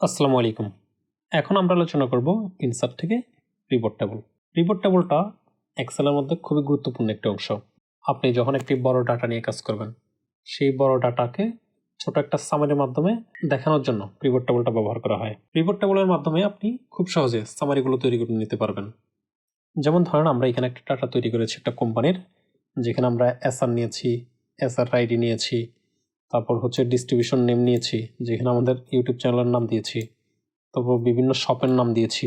আসসালামু আলাইকুম। এখন আমরা আলোচনা করব ইনসার্ট থেকে পিভট টেবল। পিভট টেবলটা এক্সেলের মধ্যে খুবই গুরুত্বপূর্ণ একটি অংশ। আপনি যখন একটি বড় ডাটা নিয়ে কাজ করবেন, সেই বড় ডাটাকে ছোট একটা সামারির মাধ্যমে দেখানোর জন্য পিভট টেবলটা ব্যবহার করা হয়। পিভট টেবলের মাধ্যমে আপনি খুব সহজে সামারিগুলো তৈরি করে নিতে পারবেন। যেমন ধরেন আমরা এখানে একটা ডাটা তৈরি করেছি একটা কোম্পানির, যেখানে আমরা এসআর নিয়েছি, এসআর আইডি নিয়েছি, তারপর হচ্ছে ডিস্ট্রিবিউশন নেম নিয়েছি, যেখানে আমাদের ইউটিউব চ্যানেলের নাম দিয়েছি, তারপর বিভিন্ন শপের নাম দিয়েছি,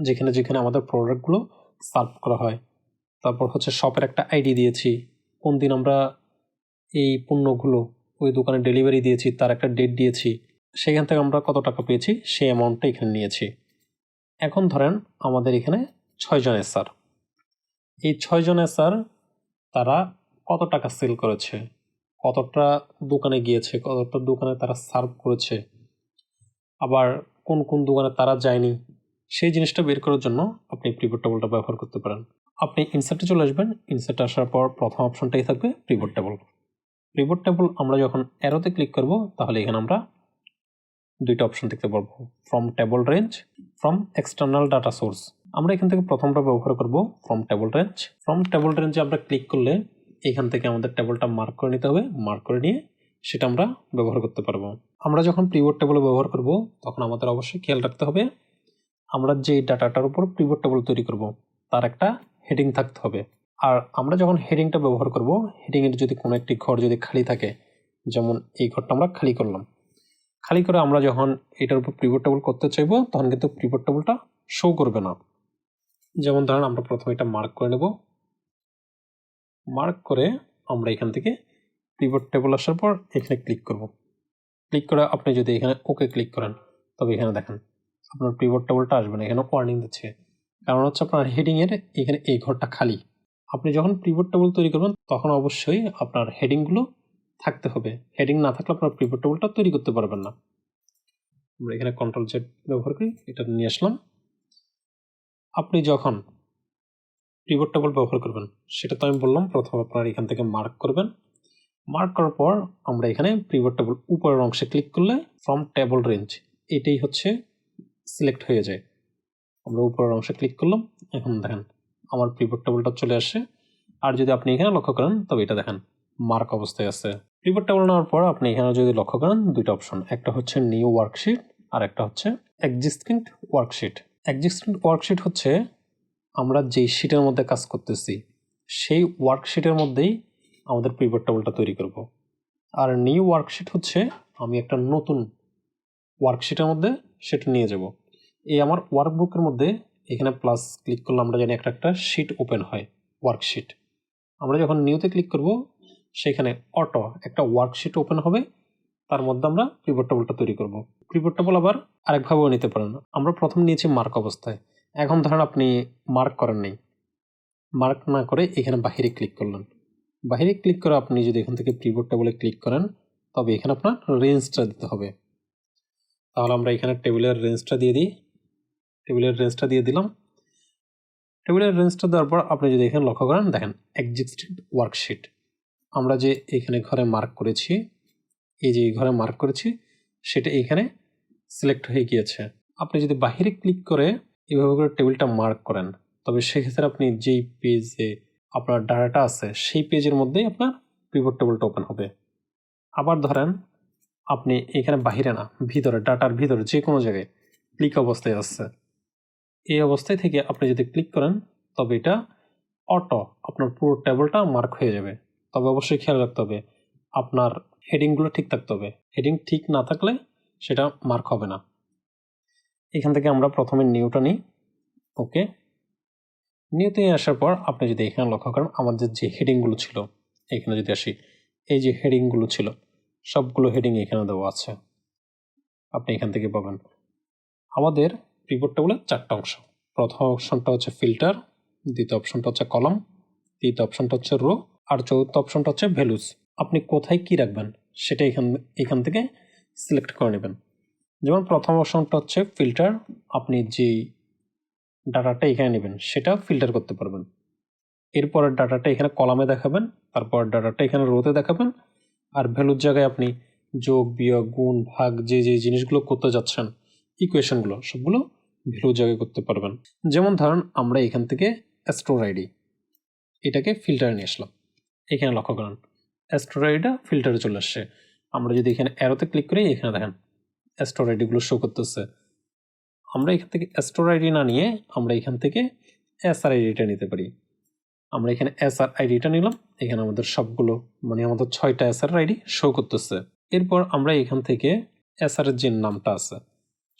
যেখানে যেখানে আমাদের প্রোডাক্টগুলো সার্ভ করা হয়। তারপর হচ্ছে শপের একটা আইডি দিয়েছি, কোন দিন আমরা এই পণ্যগুলো ওই দোকানে ডেলিভারি দিয়েছি তার একটা ডেট দিয়েছি, সেখান থেকে আমরা কত টাকা পেয়েছি সেই অ্যামাউন্টটা এখানে নিয়েছি। এখন ধরেন আমাদের এখানে 6 জন এসআর, এই 6 জন এসআর তারা কত টাকা সেল করেছে, কতটা দোকানে গিয়েছে, কতটা দোকানে তারা সার্ভ করেছে, আবার কোন কোন দোকানে তারা যায়নি, সেই জিনিসটা বের করার জন্য আপনি পিভট টেবলটা ব্যবহার করতে পারেন। আপনি ইনসার্টে চলে আসবেন, ইনসার্টে আসার পর প্রথম অপশনটাই থাকবে পিভট টেবল। পিভট টেবল আমরা যখন অ্যারোতে ক্লিক করব, তাহলে এখানে আমরা দুইটা অপশন দেখতে পারবো, from table range, from external data source. আমরা এখান থেকে প্রথমটা ব্যবহার করব from table range. From table রেঞ্জে আমরা ক্লিক করলে এখান থেকে আমাদের টেবলটা মার্ক করে নিতে হবে, মার্ক করে নিয়ে সেটা আমরা ব্যবহার করতে পারবো। আমরা যখন পিভট টেবল ব্যবহার করব, তখন আমাদের অবশ্যই খেয়াল রাখতে হবে আমরা যে ডাটাটার উপর পিভট টেবল তৈরি করব তার একটা হেডিং থাকতে হবে। আর আমরা যখন হেডিংটা ব্যবহার করব, হেডিংয়ের যদি কোনো একটি ঘর যদি খালি থাকে, যেমন এই ঘরটা আমরা খালি করলাম, খালি করে আমরা যখন এটার উপর পিভট টেবল করতে চাইব, তখন কিন্তু পিভট টেবলটা শো করবে না। যেমন ধরেন আমরা প্রথমে এটা মার্ক করে নেব, মার্ক করে আমরা এখান থেকে পিভট টেবল আসার পর এখানে ক্লিক করব। ক্লিক করে আপনি যদি এখানে ওকে ক্লিক করেন, তবে এখানে দেখেন আপনার পিভট টেবলটা আসবে না, এখানে ওয়ার্নিং দিচ্ছে। কারণ হচ্ছে আপনার হেডিংয়ের এখানে এই ঘরটা খালি। আপনি যখন পিভট টেবল তৈরি করবেন, তখন অবশ্যই আপনার হেডিংগুলো থাকতে হবে। হেডিং না থাকলে আপনার পিভট টেবলটা তৈরি করতে পারবেন না। আমরা এখানে কন্ট্রোল জেড ব্যবহার করি, এটা নিয়ে আসলাম। আপনি যখন পিভট টেবল ব্যবহার করবেন, সেটা তো আমি বললাম, প্রথমে আপনার এখান থেকে মার্ক করবেন। মার্ক করার পর আমরা এখানে পিভট টেবল উপরের অংশে ক্লিক করলে ফ্রম টেবল রেঞ্জ এটাই হচ্ছে সিলেক্ট হয়ে যায়। আমরা উপরের অংশে ক্লিক করলাম, এখন দেখেন আমার পিভট টেবলটা চলে আসে। আর যদি আপনি এখানে লক্ষ্য করেন, তবে এটা দেখেন মার্ক অবস্থায় আছে। পিভট টেবল নেওয়ার পর আপনি এখানে যদি লক্ষ্য করেন, দুইটা অপশন, একটা হচ্ছে নিউ ওয়ার্কশিট আর একটা হচ্ছে এক্সিস্টিং ওয়ার্কশিট। এক্সিস্টিং ওয়ার্কশিট হচ্ছে আমরা যেই শিটের মধ্যে কাজ করতেছি সেই ওয়ার্কশিটের মধ্যেই আমাদের পিভট টেবলটা তৈরি করব। আর নিউ ওয়ার্কশিট হচ্ছে আমি একটা নতুন ওয়ার্কশিটের মধ্যে সেটা নিয়ে যাব। এই আমার ওয়ার্কবুকের মধ্যে এখানে প্লাস ক্লিক করলে আমরা জানি একটা একটা শিট ওপেন হয়, ওয়ার্কশিট। আমরা যখন নিউতে ক্লিক করব, সেখানে অটো একটা ওয়ার্কশিট ওপেন হবে, তার মধ্যে আমরা পিভট টেবলটা তৈরি করব। পিভট টেবল আবার আরেকভাবেও নিতে পারেন। আমরা প্রথম নিয়েছি মার্ক অবস্থায়, এখন ধরেন আপনি মার্ক করেন নেই, মার্ক না করে এখানে বাহিরে ক্লিক করলেন। বাহিরে ক্লিক করে আপনি যদি এখান থেকে পিভট টেবলে ক্লিক করেন, তবে এখানে আপনার রেঞ্জটা দিতে হবে। তাহলে আমরা এখানে টেবিলের রেঞ্জটা দিয়ে দিই, টেবিলের রেঞ্জটা দিয়ে দিলাম। টেবিলের রেঞ্জটা দেওয়ার পর আপনি যদি এখানে লক্ষ্য করেন, দেখেন এক্সিস্টিং ওয়ার্কশিট। আমরা যে এখানে ঘরে মার্ক করেছি, এই যে ঘরে মার্ক করেছি, সেটা এখানে সিলেক্ট হয়ে গিয়েছে। আপনি যদি বাহিরে ক্লিক করে এভাবে করে টেবিলটা মার্ক করেন, তবে সেক্ষেত্রে আপনি যেই পেজে আপনার ডাটাটা আছে সেই পেজের মধ্যেই আপনার পিভট টেবলটা ওপেন হবে। আবার ধরেন আপনি এখানে বাহিরে না, ভিতরে, ডাটার ভিতরে যে কোনো জায়গায় ক্লিক অবস্থায় আসছে, এই অবস্থায় থেকে আপনি যদি ক্লিক করেন, তবে এটা অটো আপনার পুরো টেবলটা মার্ক হয়ে যাবে। তবে অবশ্যই খেয়াল রাখতে হবে আপনার হেডিংগুলো ঠিক থাকতে হবে। হেডিং ঠিক না থাকলে সেটা মার্ক হবে না। এখান থেকে আমরা প্রথমে নিউটা নিই, ওকে। নিউতে আসার পর আপনি যদি এখানে লক্ষ্য করেন, আমাদের যে হেডিংগুলো ছিল, এখানে যদি আসি, এই যে হেডিংগুলো ছিল সবগুলো হেডিং এখানে দেওয়া আছে, আপনি এখান থেকে পাবেন। আমাদের পিভট টেবলের 4টা অংশ। প্রথম অপশনটা হচ্ছে ফিল্টার, দ্বিতীয় অপশনটা হচ্ছে কলাম, তৃতীয় অপশনটা হচ্ছে রো, আর চতুর্থ অপশনটা হচ্ছে ভ্যালুজ। আপনি কোথায় কি রাখবেন সেটা এখান থেকে সিলেক্ট করে নেবেন। যেমন প্রথম অপশনটা হচ্ছে ফিল্টার, আপনি যেই ডাটাটা এখানে নেবেন সেটা ফিল্টার করতে পারবেন। এরপরের ডাটাটা এখানে কলামে দেখাবেন, তারপর ডাটাটা এখানে রোতে দেখাবেন। আর ভ্যালুর জায়গায় আপনি যোগ, বিয়োগ, গুণ, ভাগ যে যে জিনিসগুলো করতে যাচ্ছেন ইকুয়েশনগুলো সবগুলো ভ্যালু জায়গায় করতে পারবেন। যেমন ধরেন আমরা এখান থেকে স্টোর আইডি এটাকে ফিল্টারে নিয়ে আসলাম। এখানে লক্ষ্য করেন স্টোর আইডিটা ফিল্টারে চলে আসছে। আমরা যদি এখানে অ্যারোতে ক্লিক করি এখানে দেখেন স্টোর আইডিগুলো শো করতেছে। আমরা এখান থেকে স্টোর আইডি না নিয়ে আমরা এখান থেকে এসআর আইডিটা নিতে পারি। আমরা এখানে এসআর আইডিটা নিলাম, এখানে আমাদের সবগুলো মানে আমাদের 6টা এসআর আইডি শো করতেছে। এরপর আমরা এখান থেকে এসআর এর যে নামটা আছে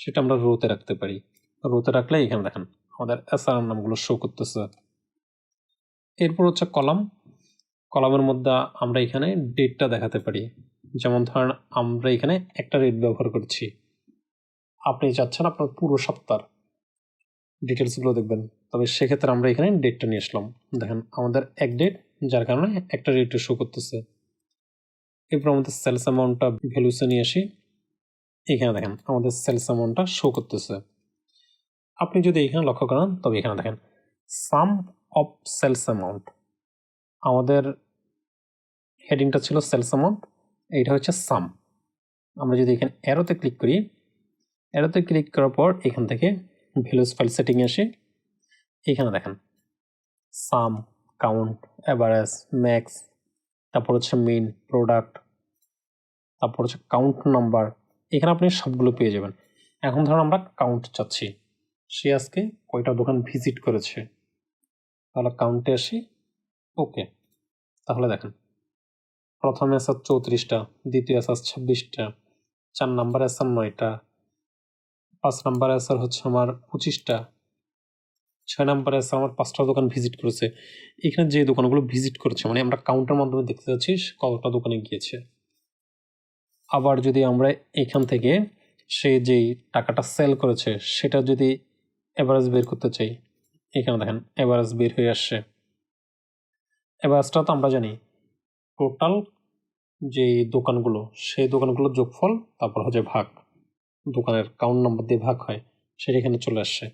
সেটা আমরা রোতে রাখতে পারি। রোতে রাখলে এখানে দেখেন আমাদের এসআর নামগুলো শো করতেছে। এরপর হচ্ছে কলাম। কলামের মধ্যে আমরা এখানে ডেটটা দেখাতে পারি। যেমন ধরেন আমরা এখানে একটা ডেট ব্যবহার করছি, আপনি চাচ্ছেন আপনার পুরো সপ্তাহ ডিটেলসগুলো দেখবেন, তবে সেক্ষেত্রে আমরা এখানে ডেটটা নিয়ে আসলাম। দেখেন আমাদের এক ডেট, যার কারণে একটা ডেটে শো করতেছে। এরপর আমাদের সেলস অ্যামাউন্টটা ভ্যালুসে নিয়ে আসি, এখানে দেখেন আমাদের সেলস অ্যামাউন্টটা শো করতেছে। আপনি যদি এখানে লক্ষ্য করেন তবে এখানে দেখেন সাম অফ সেলস অ্যামাউন্ট, আমাদের হেডিংটা ছিল সেলস অ্যামাউন্ট, এইটা হচ্ছে সাম। আমরা যদি এখানে অ্যারোতে ক্লিক করি, অ্যারোতে ক্লিক করার পর এখান থেকে ভ্যালুস ফাইল সেটিংয়ে আসি, এখানে দেখেন সাম, কাউন্ট, অ্যাভারেজ, ম্যাক্স, তারপর হচ্ছে মেইন, প্রোডাক্ট, তারপর হচ্ছে কাউন্ট নাম্বার, এখানে আপনি সবগুলো পেয়ে যাবেন। এখন ধরুন আমরা কাউন্ট চাচ্ছি, সে আজকে কয়টা দোকান ভিজিট করেছে, তাহলে কাউন্টে আসি, ওকে। তাহলে দেখেন প্রথমে আসার 34টা, দ্বিতীয় আসার 26টা, 4 নাম্বারে আসার 9টা, 5 নাম্বারে আসার হচ্ছে আমার 25টা, 6 নাম্বারে আছে আমার 5টা দোকান ভিজিট করেছে। এখানে যে দোকানগুলো ভিজিট করেছে মানে আমরা কাউন্টের মাধ্যমে দেখতে যাচ্ছি কতটা দোকানে গিয়েছে। আবার যদি আমরা এখান থেকে সে যেই টাকাটা সেল করেছে সেটা যদি অ্যাভারেজ বের করতে চাই, এখানে দেখেন অ্যাভারেজ বের হয়ে আসছে। অ্যাভারেজটা তো আমরা জানি টোটাল যে দোকানগুলো সেই দোকানগুলোর যোগফল তারপর হচ্ছে ভাগ, দোকানের কাউন্ট নাম্বার দিয়ে ভাগ হয়, সেটা এখানে চলে আসছে।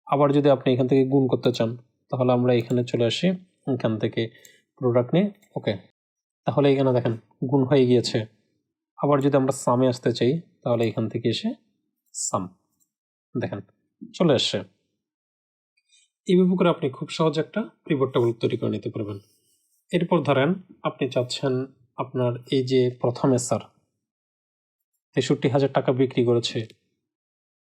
আবার যদি আপনি এখান থেকে গুণ করতে চান তাহলে আমরা এখানে চলে আসি, এখান থেকে প্রোডাক্ট নিয়ে ওকে, তাহলে এখানে দেখেন গুণ হয়ে গিয়েছে। আবার যদি আমরা সামে আসতে চাই তাহলে এখান থেকে এসে সাম দেখেন চলে আসছে। এইভাবে করে আপনি খুব সহজে একটা পিভট টেবিল তৈরি করে নিতে পারবেন। এরপর ধরেন আপনি চাচ্ছেন আপনার এই যে প্রথমে স্যার 63,000 টাকা বিক্রি করেছে,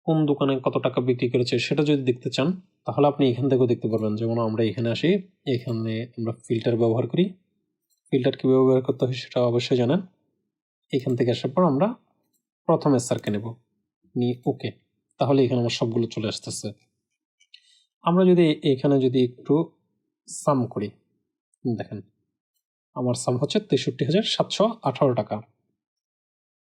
কোন দোকানে কত টাকা বিক্রি করেছে সেটা যদি দেখতে চান তাহলে আপনি এখান থেকেও দেখতে পারবেন। যেমন আমরা এখানে আসি, এখানে আমরা ফিল্টার ব্যবহার করি। ফিল্টার কীভাবে ব্যবহার করতে হয় সেটা অবশ্যই জানেন। এখান থেকে আসার পর আমরা প্রথমে স্যারকে নেব, নিয়ে ওকে, তাহলে এখানে আমার সবগুলো চলে আসতেছে। আমরা যদি এখানে যদি একটু সাম করি, দেখেন আমার সাম হচ্ছে 63,718 টাকা।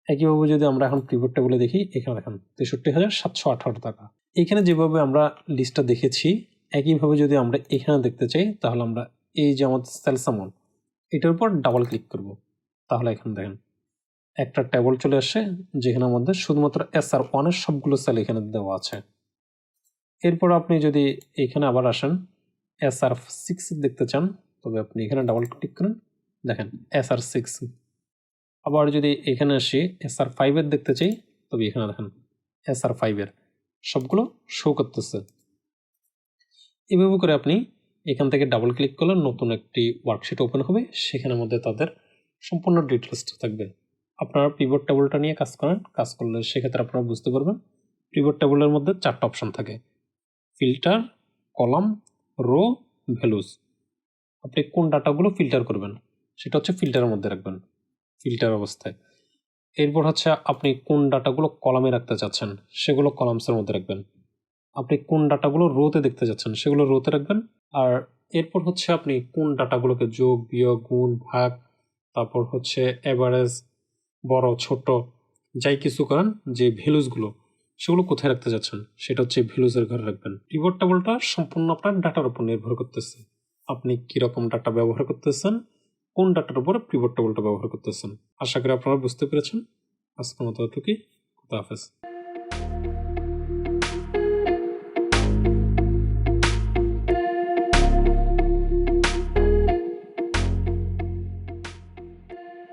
একইভাবে যদি আমরা এখন পিভট টেবিলে দেখি, এখানে দেখেন 63,718 টাকা। এখানে যেভাবে আমরা লিস্টটা দেখেছি একইভাবে যদি আমরা এখানে দেখতে চাই তাহলে আমরা এই যে আমাদের সেলস অ্যামাউন্ট এটার উপর ডাবল ক্লিক করব, তাহলে এখানে দেখেন একটা টেবিল চলে আসে যেখানে আমাদের শুধুমাত্র SR1 এর সবগুলো সেল এখানে দেওয়া আছে। এরপর আপনি যদি এখানে আবার আসেন SR6 দেখতে চান তবে আপনি এখানে ডাবল ক্লিক করেন, দেখেন SR6। আবার যদি এখানে আসি SR5 এর দেখতে চাই তবে এখানে দেখেন SR5 এর সবগুলো শো করতেছে। এভাবে করে আপনি এখান থেকে ডাবল ক্লিক করলে নতুন একটি ওয়ার্কশিট ওপেন হবে, সেখানের মধ্যে তাদের সম্পূর্ণ ডিটেলসটা থাকবে। আপনারা পিভট টেবিলটা নিয়ে কাজ করেন, কাজ করলে সেক্ষেত্রে আপনারা বুঝতে পারবেন পিভট টেবিলের মধ্যে 4টা অপশন থাকে, ফিল্টার, কলাম, রো, ভ্যালুস। আপনি কোন ডাটাগুলো ফিল্টার করবেন সেটা হচ্ছে ফিল্টারের মধ্যে রাখবেন, ফিল্টার অবস্থায়। এরপর হচ্ছে আপনি কোন ডাটাগুলো কলামে রাখতে চাচ্ছেন সেগুলো কলামসের মধ্যে রাখবেন। আপনি কোন ডাটাগুলো রোতে দেখতে যাচ্ছেন সেগুলো রোতে রাখবেন। আর এরপর হচ্ছে আপনি কোন ডাটাগুলোকে যোগ, বিয়োগ, গুণ, ভাগ, তারপর হচ্ছে অ্যাভারেজ, বড় ছোট যাই কিছু করেন, যে ভ্যালুসগুলো সেগুলো কোথায় রাখতে যাচ্ছেন সেটা হচ্ছে ভ্যালুসের ঘরে রাখবেন। পিভট টেবিলটা সম্পূর্ণ আপনার ডাটার উপর নির্ভর করতেছে, আপনি কীরকম ডাটা ব্যবহার করতেছেন, কোন ডাটার উপরে পিভট টেবিলটা ব্যবহার করতেছেন। আশা করি আপনারা বুঝতে পেরেছেন। আজকের মতো এটুকুই, খুদা হাফেজ।